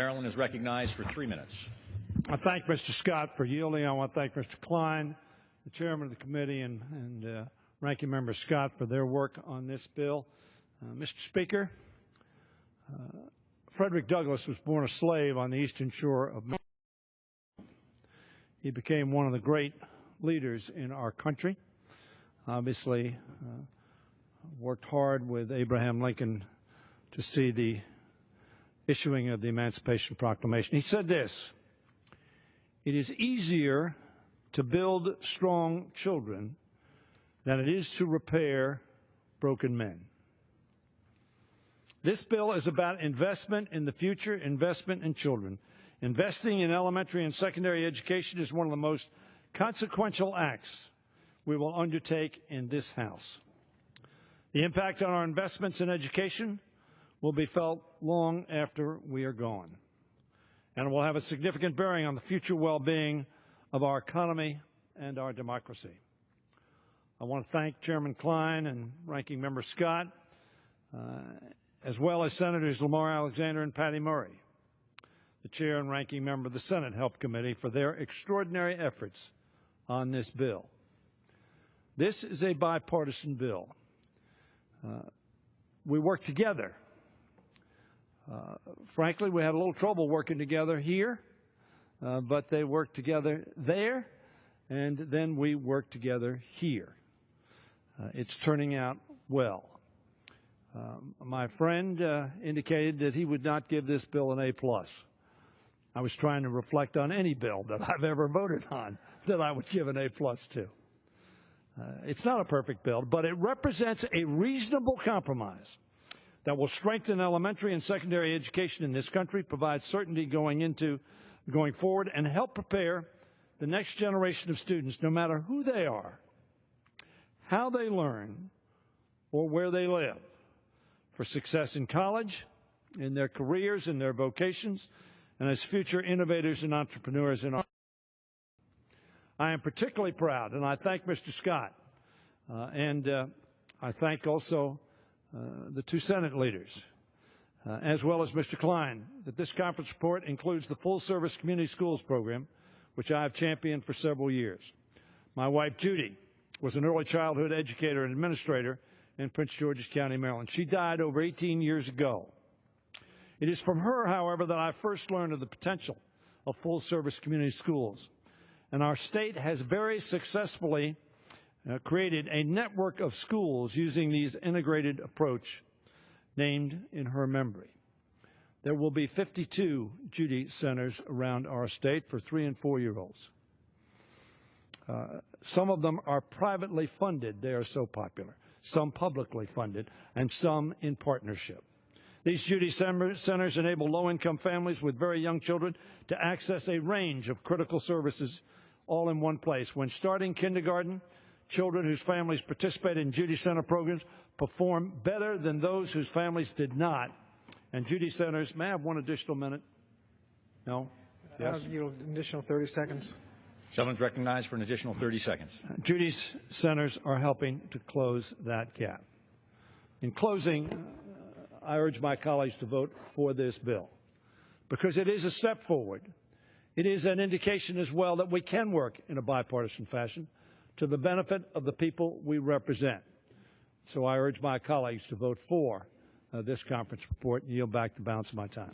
Maryland is recognized for 3 minutes. I thank Mr. Scott for yielding. I want to thank Mr. Klein, the chairman of the committee, and Ranking Member Scott for their work on this bill. Mr. Speaker, Frederick Douglass was born a slave on the eastern shore of Maryland. He became one of the great leaders in our country. Obviously, worked hard with Abraham Lincoln to see the issuing of the Emancipation Proclamation. He said this: "It is easier to build strong children than it is to repair broken men." This bill is about investment in the future, investment in children. Investing in elementary and secondary education is one of the most consequential acts we will undertake in this House. The impact on our investments in education will be felt long after we are gone, and it will have a significant bearing on the future well-being of our economy and our democracy. I want to thank Chairman Klein and Ranking Member Scott, as well as Senators Lamar Alexander and Patty Murray, the Chair and Ranking Member of the Senate Health Committee, for their extraordinary efforts on this bill. This is a bipartisan bill. We work together. Frankly, we had a little trouble working together here, but they worked together there, and then we worked together here. It's turning out well. My friend indicated that he would not give this bill an A+. I was trying to reflect on any bill that I've ever voted on that I would give an A+ to. It's not a perfect bill, but it represents a reasonable compromise that will strengthen elementary and secondary education in this country, provide certainty going forward, and help prepare the next generation of students, no matter who they are, how they learn, or where they live, for success in college, in their careers, in their vocations, and as future innovators and entrepreneurs in our I am particularly proud, and I thank Mr. Scott, and I thank also the two Senate leaders, as well as Mr. Klein, that this conference report includes the full-service community schools program, which I have championed for several years. My wife, Judy, was an early childhood educator and administrator in Prince George's County, Maryland. She died over 18 years ago. It is from her, however, that I first learned of the potential of full-service community schools. And our state has very successfully created a network of schools using these integrated approach named in her memory. There will be 52 Judy Centers around our state for 3- and 4-year-olds. Some of them are privately funded. They are so popular. Some publicly funded, and some in partnership. These Judy Centers enable low-income families with very young children to access a range of critical services all in one place. When starting kindergarten, children whose families participate in Judy Center programs perform better than those whose families did not. And Judy Centers, may I have one additional minute? No? Yes? I'll yield an additional 30 seconds. Gentleman's recognized for an additional 30 seconds. Judy's Centers are helping to close that gap. In closing, I urge my colleagues to vote for this bill because it is a step forward. It is an indication as well that we can work in a bipartisan fashion to the benefit of the people we represent. So I urge my colleagues to vote for this conference report and yield back the balance of my time.